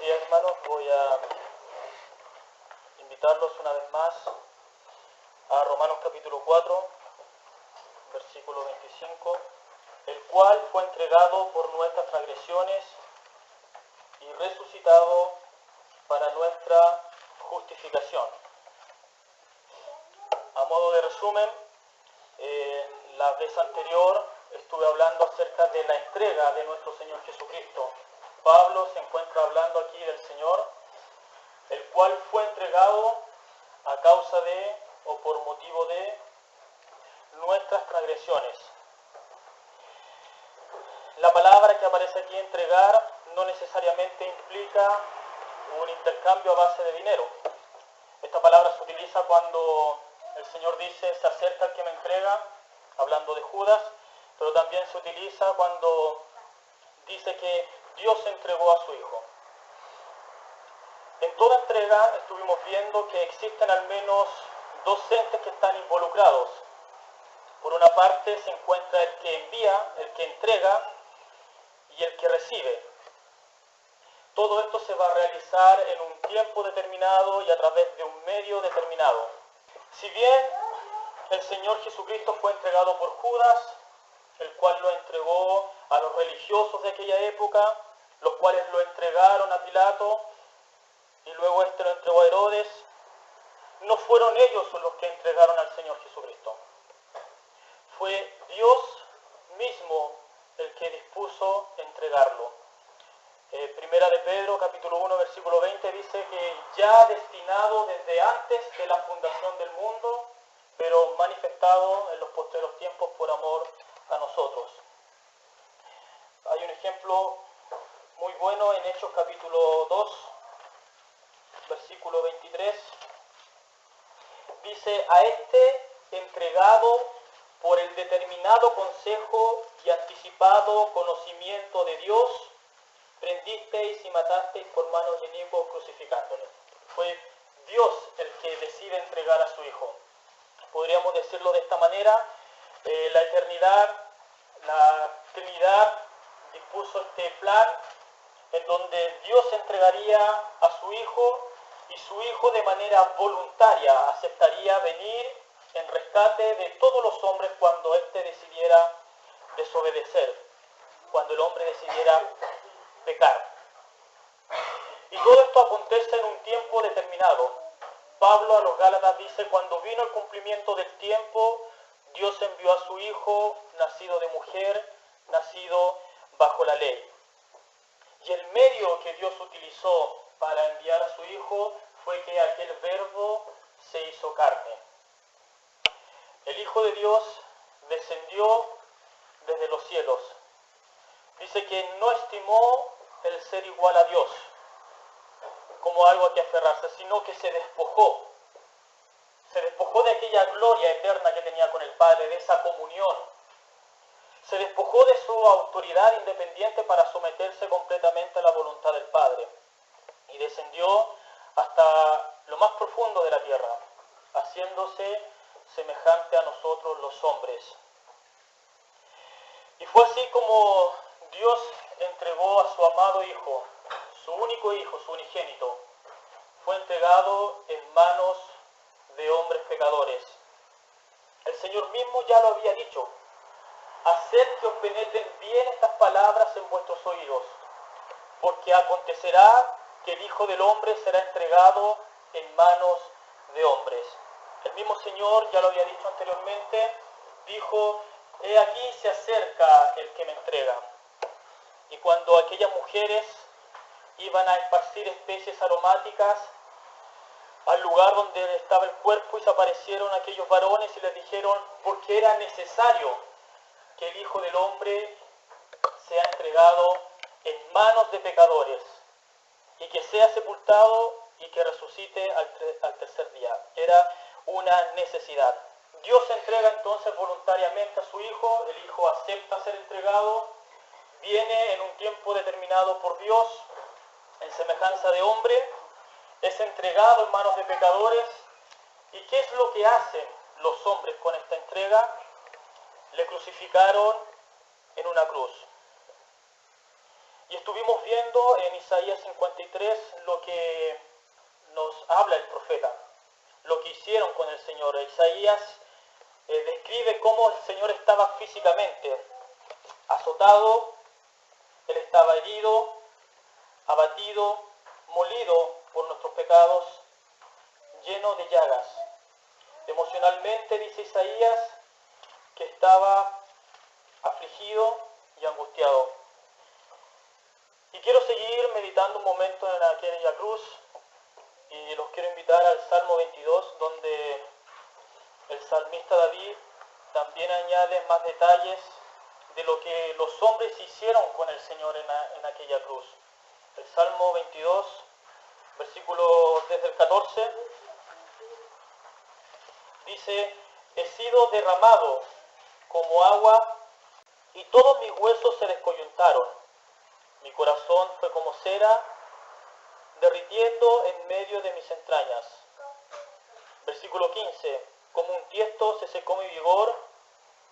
días, hermanos. Voy a invitarlos una vez más a Romanos capítulo 4, versículo 25, el cual fue entregado por nuestras transgresiones y resucitado para nuestra justificación. A modo de resumen, la vez anterior estuve hablando acerca de la entrega de nuestro Señor Jesucristo. Pablo se encuentra hablando aquí del Señor, el cual fue entregado a causa de o por motivo de nuestras transgresiones. La palabra que aparece aquí, entregar, no necesariamente implica un intercambio a base de dinero. Esta palabra se utiliza cuando el Señor dice, se acerca el que me entrega, hablando de Judas, pero también se utiliza cuando dice que Dios entregó a su Hijo. En toda entrega estuvimos viendo que existen al menos dos entes que están involucrados. Por una parte se encuentra el que envía, el que entrega y el que recibe. Todo esto se va a realizar en un tiempo determinado y a través de un medio determinado. Si bien el Señor Jesucristo fue entregado por Judas, el cual lo entregó a los religiosos de aquella época, los cuales lo entregaron a Pilato y luego lo entregó a Herodes, no fueron ellos los que entregaron al Señor Jesucristo. Fue Dios mismo el que dispuso entregarlo. Primera de Pedro, capítulo 1, versículo 20, dice que ya destinado desde antes de la fundación del mundo, pero manifestado en los postreros tiempos por amor a nosotros. Hay un ejemplo muy bueno en Hechos capítulo 2, versículo 23. Dice, a este entregado por el determinado consejo y anticipado conocimiento de Dios, prendisteis y matasteis por manos de inicuos crucificándole. Fue Dios el que decide entregar a su Hijo. Podríamos decirlo de esta manera, la eternidad, la Trinidad dispuso este plan en donde Dios entregaría a su Hijo y su Hijo de manera voluntaria aceptaría venir en rescate de todos los hombres cuando éste decidiera desobedecer, cuando el hombre decidiera pecar. Y todo esto acontece en un tiempo determinado. Pablo a los Gálatas dice, cuando vino el cumplimiento del tiempo, Dios envió a su Hijo, nacido de mujer, nacido bajo la ley. Y el medio que Dios utilizó para enviar a su Hijo fue que aquel verbo se hizo carne. El Hijo de Dios descendió desde los cielos. Dice que no estimó el ser igual a Dios como algo a que aferrarse, sino que se despojó. Se despojó de aquella gloria eterna que tenía con el Padre, de esa comunión. Se despojó de su autoridad independiente para someterse completamente a la voluntad del Padre. Y descendió hasta lo más profundo de la tierra, haciéndose semejante a nosotros los hombres. Y fue así como Dios entregó a su amado Hijo, su único Hijo, su unigénito. Fue entregado en manos de hombres pecadores. El Señor mismo ya lo había dicho. Haced que os penetren bien estas palabras en vuestros oídos, porque acontecerá que el Hijo del Hombre será entregado en manos de hombres. El mismo Señor, ya lo había dicho anteriormente, dijo, he aquí se acerca el que me entrega. Y cuando aquellas mujeres iban a esparcir especies aromáticas al lugar donde estaba el cuerpo, y se aparecieron aquellos varones y les dijeron, porque era necesario que el Hijo del Hombre sea entregado en manos de pecadores, y que sea sepultado y que resucite al tercer día. Era una necesidad. Dios entrega entonces voluntariamente a su Hijo, el Hijo acepta ser entregado, viene en un tiempo determinado por Dios, en semejanza de hombre, es entregado en manos de pecadores. ¿Y qué es lo que hacen los hombres con esta entrega? Le crucificaron en una cruz. Y estuvimos viendo en Isaías 53 lo que nos habla el profeta, lo que hicieron con el Señor. Isaías describe cómo el Señor estaba físicamente azotado, Él estaba herido, abatido, molido por nuestros pecados, lleno de llagas. Emocionalmente, dice Isaías, que estaba afligido y angustiado. Y quiero seguir meditando un momento en aquella cruz y los quiero invitar al Salmo 22, donde el salmista David también añade más detalles de lo que los hombres hicieron con el Señor en aquella cruz. El Salmo 22, versículo desde el 14, dice: he sido derramado como agua y todos mis huesos se descoyuntaron. Mi corazón fue como cera, derritiendo en medio de mis entrañas. Versículo 15, como un tiesto se secó mi vigor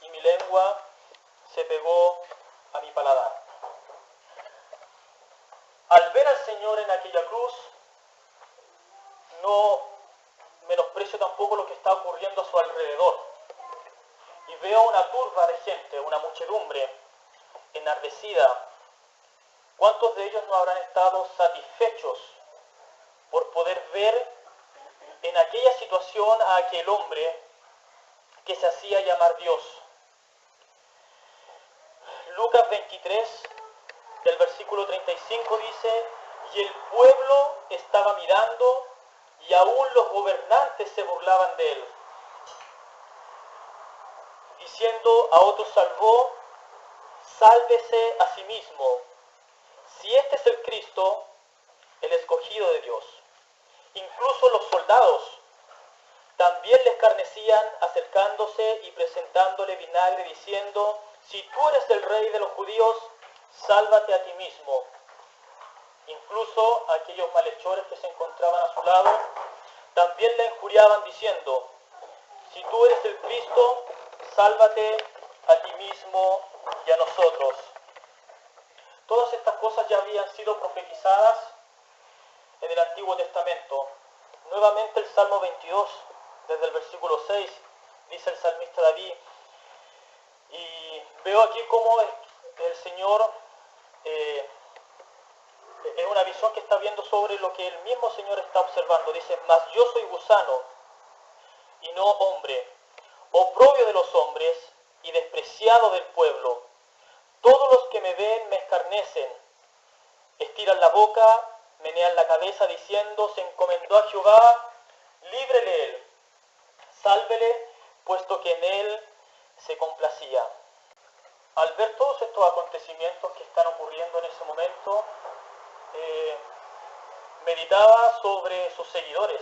y mi lengua se pegó a mi paladar. Al ver al Señor en aquella cruz, no menosprecio tampoco lo que está ocurriendo a su alrededor. Y veo una turba de gente, una muchedumbre enardecida. ¿Cuántos de ellos no habrán estado satisfechos por poder ver en aquella situación a aquel hombre que se hacía llamar Dios? Lucas 23, del versículo 35 dice: y el pueblo estaba mirando y aún los gobernantes se burlaban de él, diciendo: a otros salvó, sálvese a sí mismo, si este es el Cristo, el escogido de Dios. Incluso los soldados también le escarnecían, acercándose y presentándole vinagre, diciendo: si tú eres el rey de los judíos, sálvate a ti mismo. Incluso aquellos malhechores que se encontraban a su lado también le injuriaban, diciendo: si tú eres el Cristo, sálvate a ti mismo y a nosotros. Todas estas cosas ya habían sido profetizadas en el Antiguo Testamento. Nuevamente el Salmo 22, desde el versículo 6, dice el salmista David, y veo aquí cómo el Señor es una visión que está viendo sobre lo que el mismo Señor está observando. Dice: mas yo soy gusano y no hombre, oprobio de los hombres y despreciado del pueblo. Todos los que me ven me escarnecen, estiran la boca, menean la cabeza, diciendo: se encomendó a Jehová, líbrele él, sálvele, puesto que en él se complacía. Al ver todos estos acontecimientos que están ocurriendo en ese momento, meditaba sobre sus seguidores.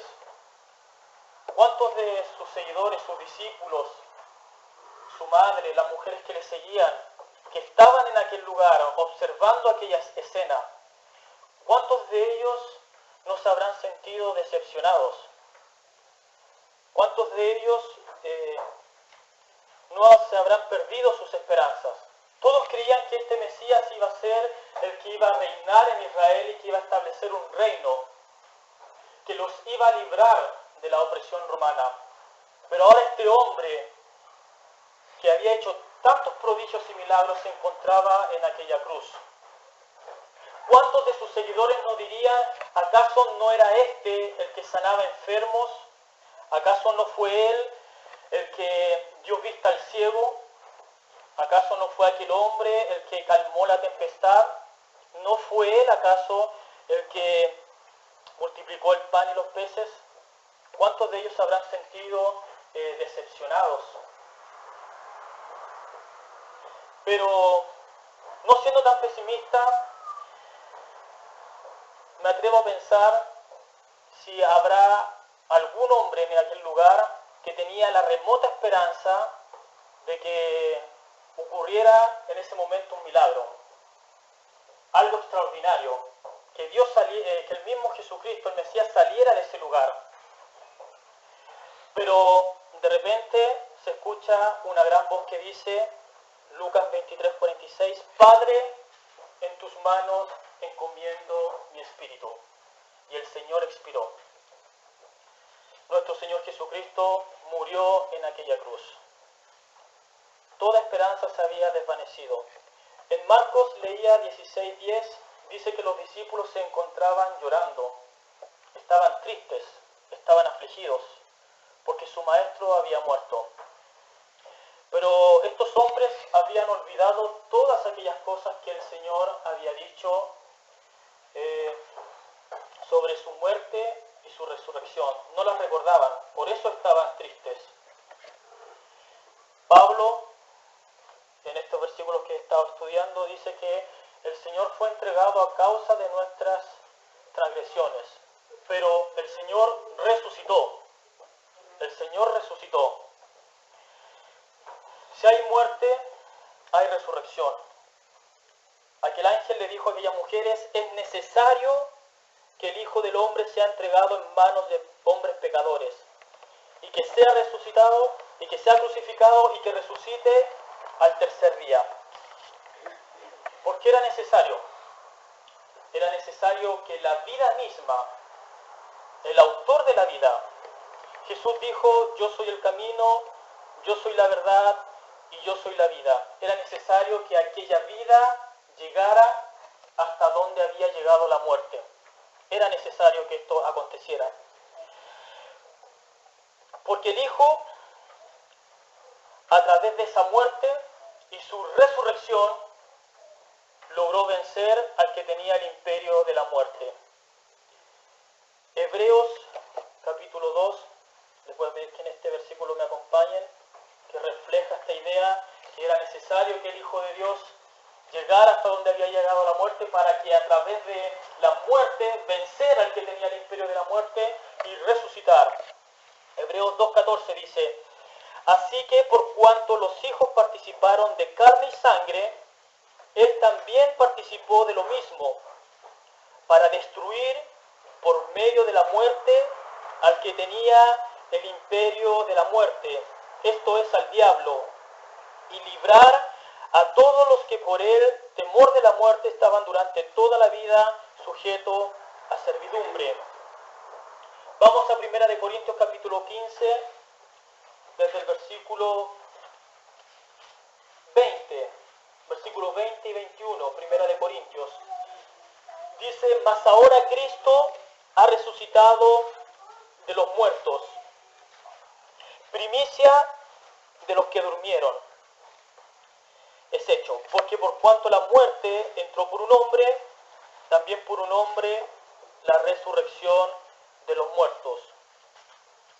¿Cuántos de sus seguidores, sus discípulos, su madre, las mujeres que le seguían, que estaban en aquel lugar observando aquella escena, cuántos de ellos no se habrán sentido decepcionados? ¿Cuántos de ellos no se habrán perdido sus esperanzas? Todos creían que este Mesías iba a ser el que iba a reinar en Israel y que iba a establecer un reino, que los iba a librar de la opresión romana. Pero ahora este hombre, que había hecho tantos prodigios y milagros, se encontraba en aquella cruz. ¿Cuántos de sus seguidores no dirían: acaso no era este el que sanaba enfermos? ¿Acaso no fue él el que dio vista al ciego? ¿Acaso no fue aquel hombre el que calmó la tempestad? ¿No fue él acaso el que multiplicó el pan y los peces? ¿Cuántos de ellos se habrán sentido decepcionados? Pero, no siendo tan pesimista, me atrevo a pensar si habrá algún hombre en aquel lugar que tenía la remota esperanza de que ocurriera en ese momento un milagro, algo extraordinario, que que el mismo Jesucristo, el Mesías, saliera de ese lugar. Pero de repente se escucha una gran voz que dice, Lucas 23:46, Padre, en tus manos encomiendo mi espíritu. Y el Señor expiró. Nuestro Señor Jesucristo murió en aquella cruz. Toda esperanza se había desvanecido. En Marcos leía 16:10, dice que los discípulos se encontraban llorando, estaban tristes, estaban afligidos, porque su maestro había muerto. Pero estos hombres habían olvidado todas aquellas cosas que el Señor había dicho sobre su muerte y su resurrección. No las recordaban, por eso estaban tristes. Pablo, en estos versículos que he estado estudiando, dice que el Señor fue entregado a causa de nuestras transgresiones, pero el Señor resucitó. El Señor resucitó. Si hay muerte, hay resurrección. Aquel ángel le dijo a aquellas mujeres, es necesario que el Hijo del Hombre sea entregado en manos de hombres pecadores, y que sea resucitado, y que sea crucificado, y que resucite al tercer día. ¿Por qué era necesario? Era necesario que la vida misma, el autor de la vida, Jesús dijo, yo soy el camino, yo soy la verdad, y yo soy la vida. Era necesario que aquella vida llegara hasta donde había llegado la muerte. Era necesario que esto aconteciera. Porque el Hijo, a través de esa muerte y su resurrección, logró vencer al que tenía el imperio de la muerte. Hebreos capítulo 2, les voy a pedir que en este versículo me acompañen, que refleja esta idea que era necesario que el Hijo de Dios llegara hasta donde había llegado la muerte para que a través de la muerte vencer al que tenía el imperio de la muerte y resucitar. Hebreos 2:14 dice, así que por cuanto los hijos participaron de carne y sangre, él también participó de lo mismo, para destruir por medio de la muerte al que tenía el imperio de la muerte, esto es al diablo, y librar a todos los que por el temor de la muerte estaban durante toda la vida sujetos a servidumbre. Vamos a 1 Corintios capítulo 15, desde el versículo 20, versículos 20 y 21, 1 Corintios. Dice, mas ahora Cristo ha resucitado de los muertos, primicia de los que durmieron. Es hecho, porque por cuanto la muerte entró por un hombre, también por un hombre la resurrección de los muertos.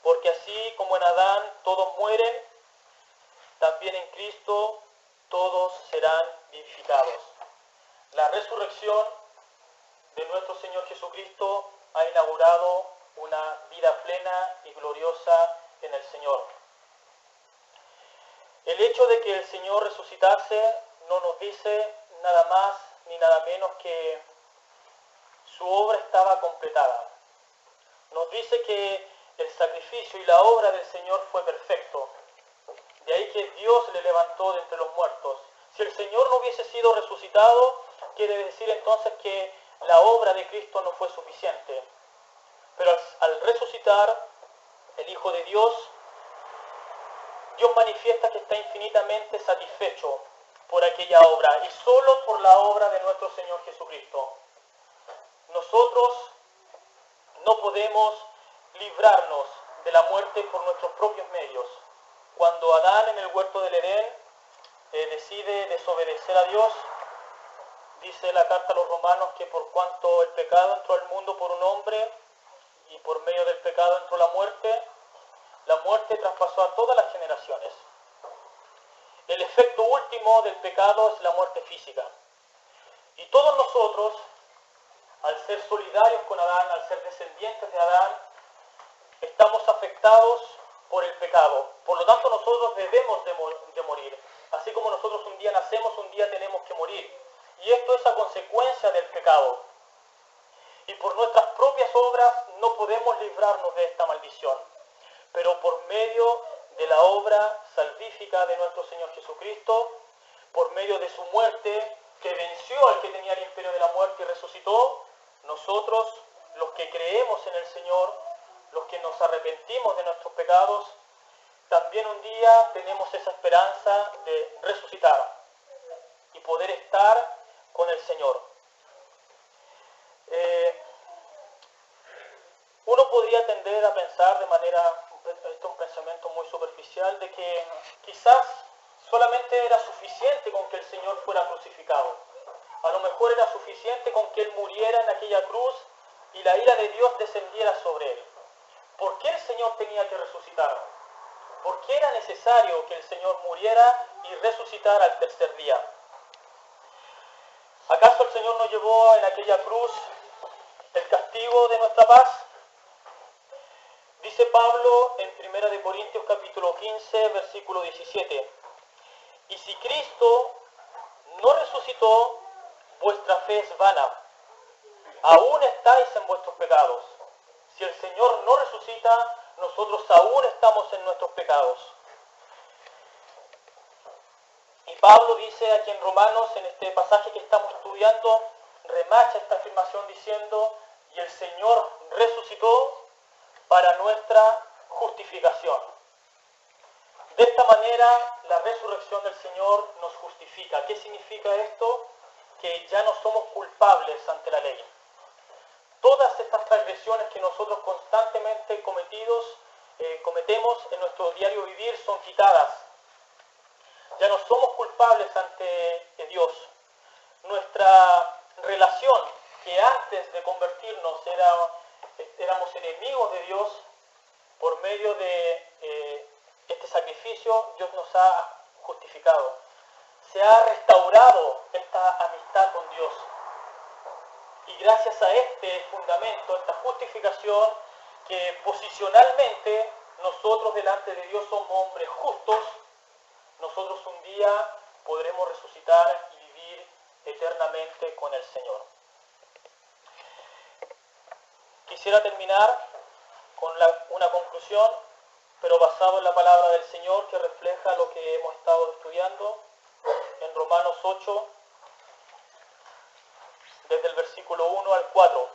Porque así como en Adán todos mueren, también en Cristo todos serán vivificados. La resurrección de nuestro Señor Jesucristo ha inaugurado una vida plena y gloriosa en el Señor. El hecho de que el Señor resucitase no nos dice nada más ni nada menos que su obra estaba completada. Nos dice que el sacrificio y la obra del Señor fue perfecto. De ahí que Dios le levantó de entre los muertos. Si el Señor no hubiese sido resucitado, quiere decir entonces que la obra de Cristo no fue suficiente. Pero al resucitar el Hijo de Dios, Dios manifiesta que está infinitamente satisfecho por aquella obra y solo por la obra de nuestro Señor Jesucristo. Nosotros no podemos librarnos de la muerte por nuestros propios medios. Cuando Adán en el huerto del Edén decide desobedecer a Dios, dice la carta a los romanos que por cuanto el pecado entró al mundo por un hombre y por medio del pecado entró la muerte traspasó a todas las generaciones. El efecto último del pecado es la muerte física. Y todos nosotros, al ser solidarios con Adán, al ser descendientes de Adán, estamos afectados por el pecado. Por lo tanto, nosotros debemos de morir. Así como nosotros un día nacemos, un día tenemos que morir. Y esto es a consecuencia del pecado. Y por nuestras propias obras no podemos librarnos de esta maldición. Pero por medio de la obra salvífica de nuestro Señor Jesucristo, por medio de su muerte, que venció al que tenía el imperio de la muerte y resucitó, nosotros, los que creemos en el Señor, los que nos arrepentimos de nuestros pecados, también un día tenemos esa esperanza de resucitar y poder estar con el Señor. Uno podría tender a pensar de manera, esto es un pensamiento muy superficial, de que quizás solamente era suficiente con que el Señor fuera crucificado. A lo mejor era suficiente con que Él muriera en aquella cruz y la ira de Dios descendiera sobre Él. ¿Por qué el Señor tenía que resucitar? ¿Por qué era necesario que el Señor muriera y resucitara al tercer día? ¿Acaso el Señor no llevó en aquella cruz el castigo de nuestra paz? Dice Pablo en 1 Corintios capítulo 15, versículo 17. Y si Cristo no resucitó, vuestra fe es vana. Aún estáis en vuestros pecados. Si el Señor no resucita, nosotros aún estamos en nuestros pecados. Y Pablo dice aquí en Romanos, en este pasaje que estamos estudiando, remacha esta afirmación diciendo, y el Señor resucitó para nuestra justificación. De esta manera, la resurrección del Señor nos justifica. ¿Qué significa esto? Que ya no somos culpables ante la ley. Todas estas transgresiones que nosotros constantemente cometemos en nuestro diario vivir son quitadas. Ya no somos culpables ante Dios. Nuestra relación, que antes de convertirnos éramos enemigos de Dios, por medio de este sacrificio, Dios nos ha justificado. Se ha restaurado esta amistad con Dios. Y gracias a este fundamento, esta justificación, que posicionalmente nosotros delante de Dios somos hombres justos, nosotros un día podremos resucitar y vivir eternamente con el Señor. Quisiera terminar con una conclusión, pero basado en la palabra del Señor que refleja lo que hemos estado estudiando en Romanos 8, desde el versículo 1 al 4.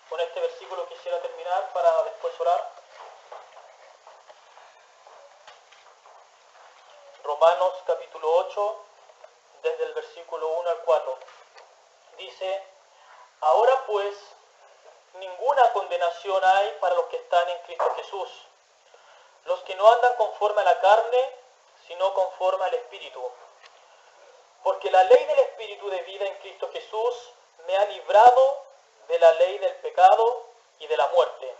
Con este versículo quisiera terminar para después orar. Romanos capítulo 8, desde el versículo 1 al 4. Dice, ahora pues, ninguna condenación hay para los que están en Cristo Jesús, los que no andan conforme a la carne, sino conforme al Espíritu. Porque la ley del Espíritu de vida en Cristo Jesús me ha librado de la ley del pecado y de la muerte.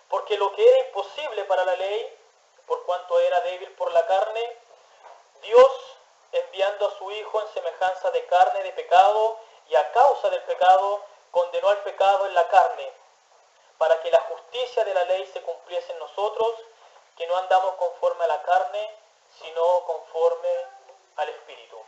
Porque lo que era imposible para la ley, por cuanto era débil por la carne, Dios, enviando a su Hijo en semejanza de carne de pecado, y a causa del pecado, condenó al pecado en la carne, para que la justicia de la ley se cumpliese en nosotros, que no andamos conforme a la carne, sino conforme al Espíritu.